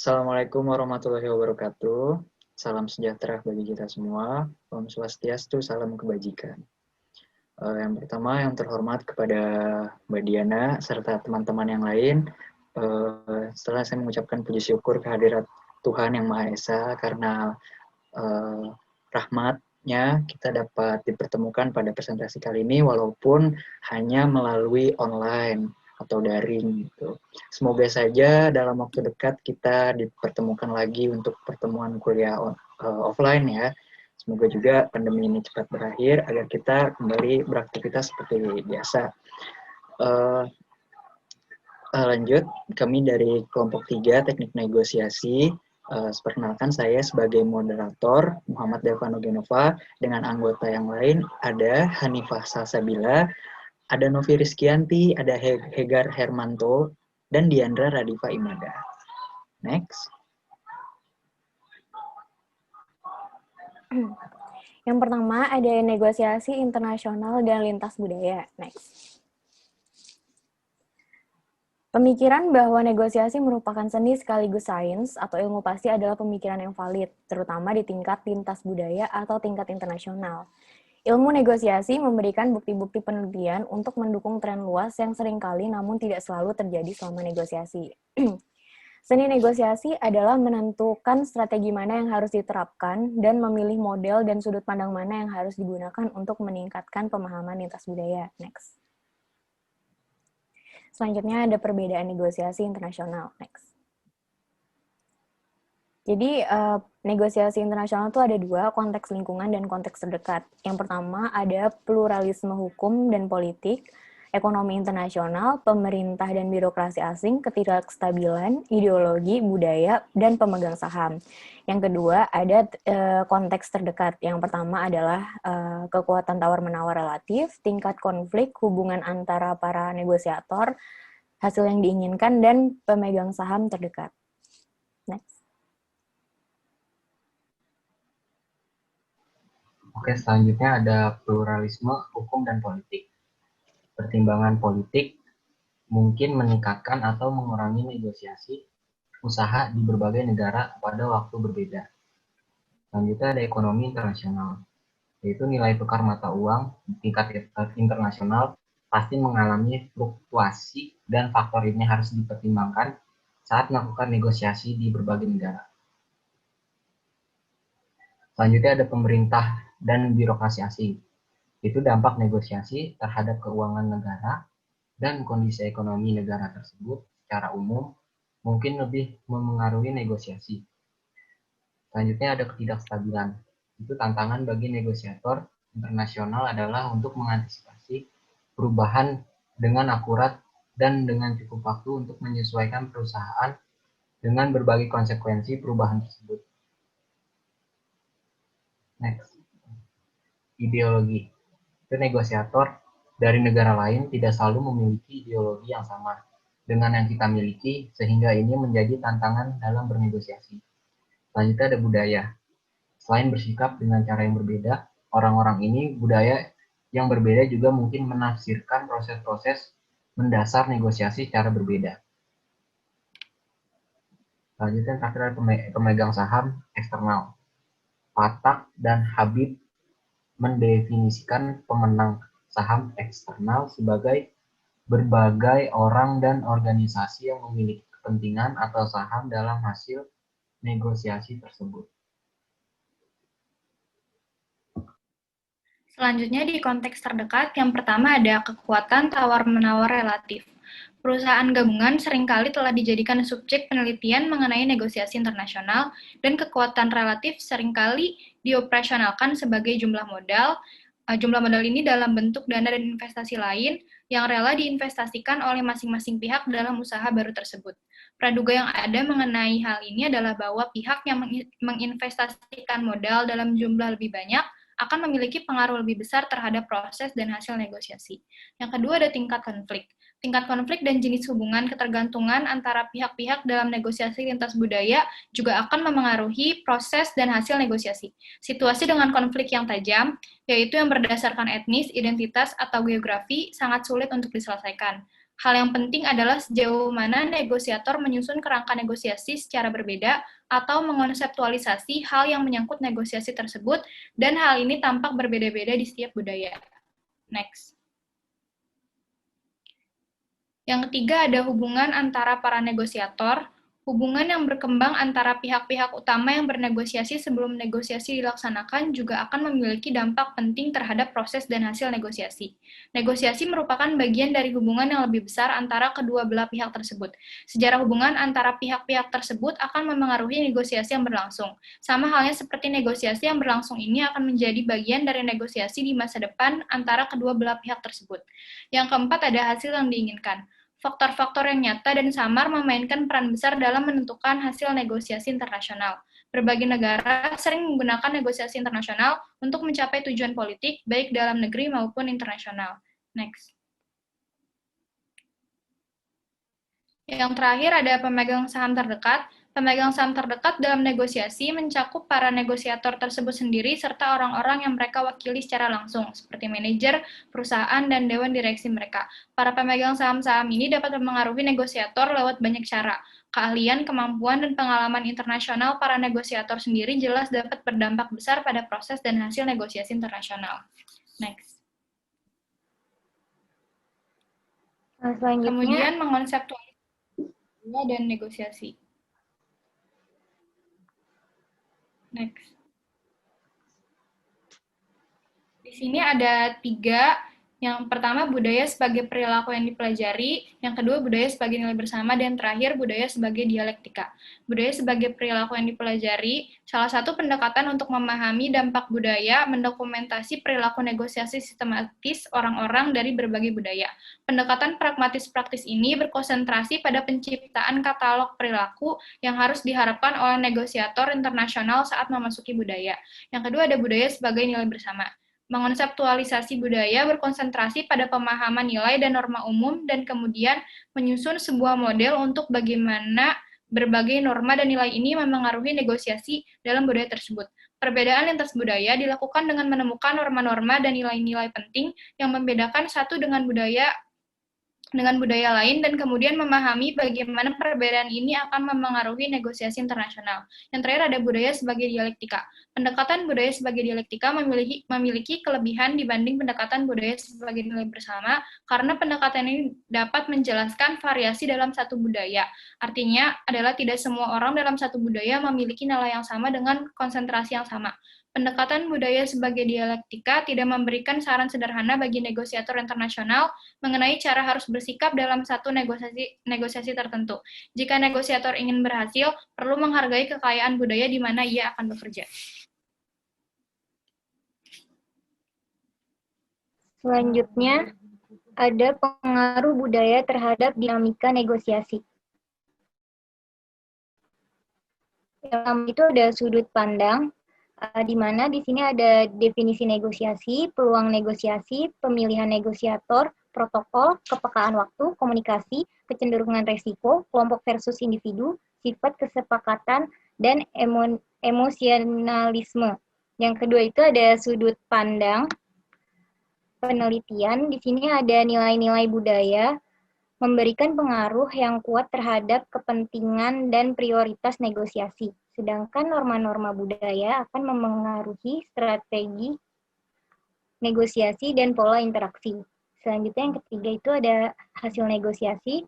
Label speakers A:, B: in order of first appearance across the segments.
A: Assalamualaikum warahmatullahi wabarakatuh. Salam sejahtera bagi kita semua. Om Swastiastu, salam kebajikan. Yang pertama, yang terhormat kepada Mbak Diana serta teman-teman yang lain. Setelah saya mengucapkan puji syukur kehadirat Tuhan Yang Maha Esa karena rahmatnya kita dapat dipertemukan pada presentasi kali ini walaupun hanya melalui online atau daring gitu. Semoga saja dalam waktu dekat kita dipertemukan lagi untuk pertemuan kuliah offline ya. Semoga juga pandemi ini cepat berakhir agar kita kembali beraktivitas seperti biasa. Lanjut, kami dari kelompok 3 teknik negosiasi. Perkenalkan saya sebagai moderator Muhammad Devano Genova dengan anggota yang lain ada Hanifah Salsabila, ada Novi Rizkianti, ada Hegar Hermanto, dan Diandra Radifa Imada. Next.
B: Yang pertama ada negosiasi internasional dan lintas budaya. Next. Pemikiran bahwa negosiasi merupakan seni sekaligus sains atau ilmu pasti adalah pemikiran yang valid, terutama di tingkat lintas budaya atau tingkat internasional. Ilmu negosiasi memberikan bukti-bukti penelitian untuk mendukung tren luas yang seringkali namun tidak selalu terjadi selama negosiasi. Seni negosiasi adalah menentukan strategi mana yang harus diterapkan dan memilih model dan sudut pandang mana yang harus digunakan untuk meningkatkan pemahaman lintas budaya. Next. Selanjutnya ada perbedaan negosiasi internasional. Next. Jadi, negosiasi internasional itu ada dua, konteks lingkungan dan konteks terdekat. Yang pertama ada pluralisme hukum dan politik, ekonomi internasional, pemerintah dan birokrasi asing, ketidakstabilan, ideologi, budaya, dan pemegang saham. Yang kedua ada konteks terdekat. Yang pertama adalah kekuatan tawar-menawar relatif, tingkat konflik, hubungan antara para negosiator, hasil yang diinginkan, dan pemegang saham terdekat. Next.
C: Oke, selanjutnya ada pluralisme hukum dan politik. Pertimbangan politik mungkin meningkatkan atau mengurangi negosiasi usaha di berbagai negara pada waktu berbeda. Selanjutnya ada ekonomi internasional, yaitu nilai tukar mata uang di tingkat internasional pasti mengalami fluktuasi dan faktor ini harus dipertimbangkan saat melakukan negosiasi di berbagai negara. Selanjutnya ada pemerintah dan birokrasi asing. Itu dampak negosiasi terhadap keuangan negara dan kondisi ekonomi negara tersebut secara umum mungkin lebih memengaruhi negosiasi. Selanjutnya ada ketidakstabilan. Itu tantangan bagi negosiator internasional adalah untuk mengantisipasi perubahan dengan akurat dan dengan cukup waktu untuk menyesuaikan perusahaan dengan berbagai konsekuensi perubahan tersebut. Next. Ideologi. Itu negosiator dari negara lain tidak selalu memiliki ideologi yang sama dengan yang kita miliki, sehingga ini menjadi tantangan dalam bernegosiasi. Selanjutnya ada budaya. Selain bersikap dengan cara yang berbeda, orang-orang ini budaya yang berbeda juga mungkin menafsirkan proses-proses mendasar negosiasi secara berbeda. Selanjutnya terakhir ada pemegang saham eksternal. Patak dan Habib mendefinisikan pemenang saham eksternal sebagai berbagai orang dan organisasi yang memiliki kepentingan atau saham dalam hasil negosiasi tersebut.
D: Selanjutnya di konteks terdekat, yang pertama ada kekuatan tawar-menawar relatif. Perusahaan gabungan seringkali telah dijadikan subjek penelitian mengenai negosiasi internasional dan kekuatan relatif seringkali dioperasionalkan sebagai jumlah modal. Jumlah modal ini dalam bentuk dana dan investasi lain yang rela diinvestasikan oleh masing-masing pihak dalam usaha baru tersebut. Praduga yang ada mengenai hal ini adalah bahwa pihak yang menginvestasikan modal dalam jumlah lebih banyak akan memiliki pengaruh lebih besar terhadap proses dan hasil negosiasi. Yang kedua ada tingkat konflik. Tingkat konflik dan jenis hubungan ketergantungan antara pihak-pihak dalam negosiasi lintas budaya juga akan memengaruhi proses dan hasil negosiasi. Situasi dengan konflik yang tajam, yaitu yang berdasarkan etnis, identitas, atau geografi, sangat sulit untuk diselesaikan. Hal yang penting adalah sejauh mana negosiator menyusun kerangka negosiasi secara berbeda atau mengonseptualisasi hal yang menyangkut negosiasi tersebut, dan hal ini tampak berbeda-beda di setiap budaya. Next. Yang ketiga ada hubungan antara para negosiator. Hubungan yang berkembang antara pihak-pihak utama yang bernegosiasi sebelum negosiasi dilaksanakan juga akan memiliki dampak penting terhadap proses dan hasil negosiasi. Negosiasi merupakan bagian dari hubungan yang lebih besar antara kedua belah pihak tersebut. Sejarah hubungan antara pihak-pihak tersebut akan memengaruhi negosiasi yang berlangsung. Sama halnya seperti negosiasi yang berlangsung ini akan menjadi bagian dari negosiasi di masa depan antara kedua belah pihak tersebut. Yang keempat ada hasil yang diinginkan. Faktor-faktor yang nyata dan samar memainkan peran besar dalam menentukan hasil negosiasi internasional. Berbagai negara sering menggunakan negosiasi internasional untuk mencapai tujuan politik, baik dalam negeri maupun internasional. Next. Yang terakhir ada pemegang saham terdekat. Pemegang saham terdekat dalam negosiasi mencakup para negosiator tersebut sendiri serta orang-orang yang mereka wakili secara langsung, seperti manajer, perusahaan, dan dewan direksi mereka. Para pemegang saham-saham ini dapat mempengaruhi negosiator lewat banyak cara. Keahlian, kemampuan, dan pengalaman internasional para negosiator sendiri jelas dapat berdampak besar pada proses dan hasil negosiasi internasional. Next.
B: Selanjutnya,
D: Kemudian mengonseptualisasi dan negosiasi. Next. Di sini ada 3. Yang pertama, budaya sebagai perilaku yang dipelajari. Yang kedua, budaya sebagai nilai bersama. Dan terakhir, budaya sebagai dialektika. Budaya sebagai perilaku yang dipelajari, salah satu pendekatan untuk memahami dampak budaya, mendokumentasi perilaku negosiasi sistematis orang-orang dari berbagai budaya. Pendekatan pragmatis praktis ini berkonsentrasi pada penciptaan katalog perilaku yang harus diharapkan oleh negosiator internasional saat memasuki budaya. Yang kedua, ada budaya sebagai nilai bersama. Mengonseptualisasi budaya berkonsentrasi pada pemahaman nilai dan norma umum dan kemudian menyusun sebuah model untuk bagaimana berbagai norma dan nilai ini memengaruhi negosiasi dalam budaya tersebut. Perbedaan lintas budaya dilakukan dengan menemukan norma-norma dan nilai-nilai penting yang membedakan satu dengan budaya lain dan kemudian memahami bagaimana perbedaan ini akan memengaruhi negosiasi internasional. Yang terakhir ada budaya sebagai dialektika. Pendekatan budaya sebagai dialektika memiliki kelebihan dibanding pendekatan budaya sebagai nilai bersama karena pendekatan ini dapat menjelaskan variasi dalam satu budaya. Artinya adalah tidak semua orang dalam satu budaya memiliki nilai yang sama dengan konsentrasi yang sama. Pendekatan budaya sebagai dialektika tidak memberikan saran sederhana bagi negosiator internasional mengenai cara harus bersikap dalam satu negosiasi tertentu. Jika negosiator ingin berhasil, perlu menghargai kekayaan budaya di mana ia akan bekerja.
B: selanjutnya ada pengaruh budaya terhadap dinamika negosiasi. Yang pertama itu ada sudut pandang, di mana di sini ada definisi negosiasi, peluang negosiasi, pemilihan negosiator, protokol, kepekaan waktu, komunikasi, kecenderungan resiko, kelompok versus individu, sifat kesepakatan, dan emosionalisme. Yang kedua itu ada sudut pandang, penelitian. Di sini ada nilai-nilai budaya, memberikan pengaruh yang kuat terhadap kepentingan dan prioritas negosiasi. Sedangkan norma-norma budaya akan memengaruhi strategi negosiasi dan pola interaksi. Selanjutnya yang ketiga itu ada hasil negosiasi,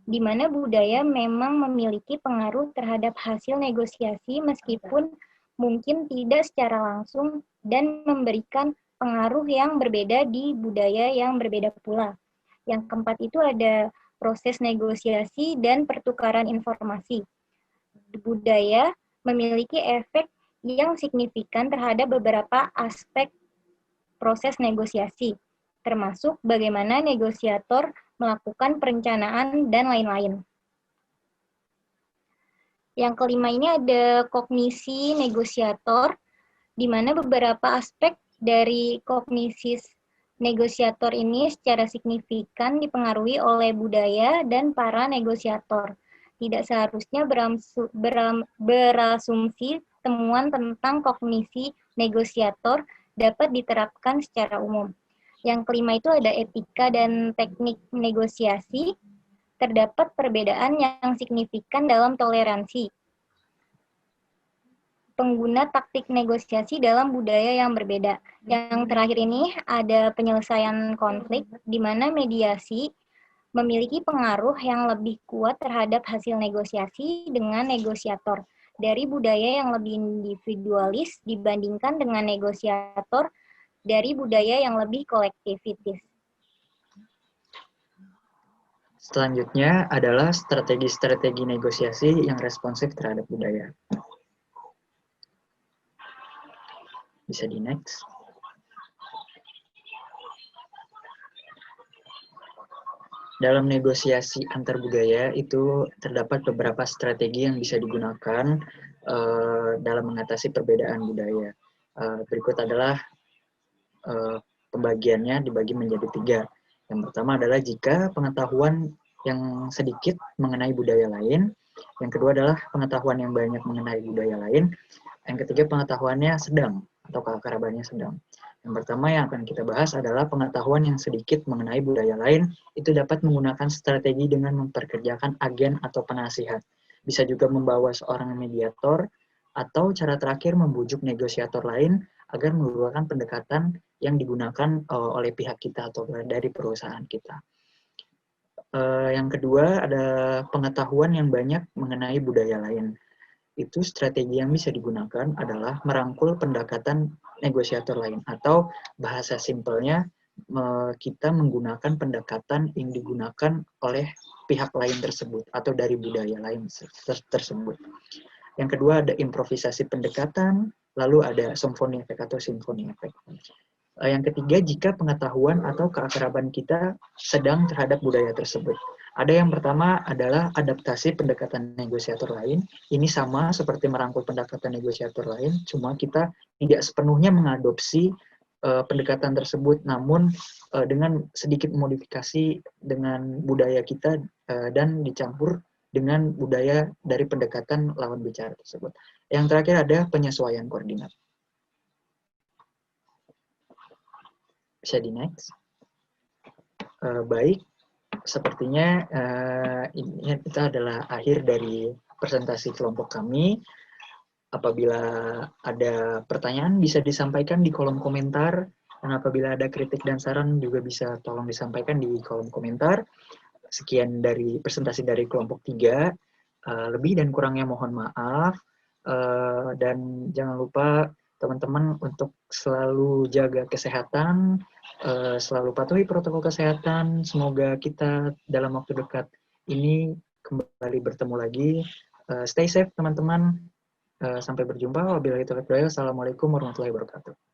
B: di mana budaya memang memiliki pengaruh terhadap hasil negosiasi meskipun mungkin tidak secara langsung dan memberikan pengaruh yang berbeda di budaya yang berbeda pula. Yang keempat itu ada proses negosiasi dan pertukaran informasi. Budaya memiliki efek yang signifikan terhadap beberapa aspek proses negosiasi, termasuk bagaimana negosiator melakukan perencanaan dan lain-lain. Yang kelima ini ada kognisi negosiator, di mana beberapa aspek dari kognisi negosiator ini secara signifikan dipengaruhi oleh budaya dan para negosiator. Tidak seharusnya berasumsi temuan tentang kognisi negosiator dapat diterapkan secara umum.
E: Yang kelima itu ada etika dan teknik negosiasi. Terdapat perbedaan yang signifikan dalam toleransi. Pengguna taktik negosiasi dalam budaya yang berbeda. Yang terakhir ini ada penyelesaian konflik, di mana mediasi memiliki pengaruh yang lebih kuat terhadap hasil negosiasi dengan negosiator. Dari budaya yang lebih individualis dibandingkan dengan negosiator dari budaya yang lebih kolektivitis.
A: Selanjutnya adalah strategi-strategi negosiasi yang responsif terhadap budaya. Bisa di next. Dalam negosiasi antar budaya itu terdapat beberapa strategi yang bisa digunakan dalam mengatasi perbedaan budaya. Berikut adalah pembagiannya dibagi menjadi 3. Yang pertama adalah jika pengetahuan yang sedikit mengenai budaya lain. Yang kedua adalah pengetahuan yang banyak mengenai budaya lain. Yang ketiga pengetahuannya sedang atau keakrabannya sedang. Yang pertama yang akan kita bahas adalah pengetahuan yang sedikit mengenai budaya lain. Itu dapat menggunakan strategi dengan memperkerjakan agen atau penasihat. Bisa juga membawa seorang mediator, atau cara terakhir membujuk negosiator lain agar menggunakan pendekatan yang digunakan oleh pihak kita atau dari perusahaan kita. Yang kedua ada pengetahuan yang banyak mengenai budaya lain. Itu strategi yang bisa digunakan adalah merangkul pendekatan negosiator lain, atau bahasa simpelnya kita menggunakan pendekatan yang digunakan oleh pihak lain tersebut atau dari budaya lain tersebut. Yang kedua ada improvisasi pendekatan, lalu ada symphony effect atau symphony effect. Yang ketiga, jika pengetahuan atau keakraban kita sedang terhadap budaya tersebut. Ada yang pertama adalah adaptasi pendekatan negosiator lain. Ini sama seperti merangkul pendekatan negosiator lain, cuma kita tidak sepenuhnya mengadopsi pendekatan tersebut, namun dengan sedikit modifikasi dengan budaya kita dan dicampur dengan budaya dari pendekatan lawan bicara tersebut. Yang terakhir ada penyesuaian koordinat. Bisa di next. Baik, sepertinya ini itu adalah akhir dari presentasi kelompok kami. Apabila ada pertanyaan bisa disampaikan di kolom komentar, dan apabila ada kritik dan saran juga bisa tolong disampaikan di kolom komentar. Sekian dari presentasi dari kelompok 3. Lebih dan kurangnya mohon maaf. Dan jangan lupa teman-teman untuk selalu jaga kesehatan, selalu patuhi protokol kesehatan. Semoga kita dalam waktu dekat ini kembali bertemu lagi. Stay safe teman-teman. Sampai berjumpa. Wabillahi taufiq wal hidayah. Assalamualaikum warahmatullahi wabarakatuh.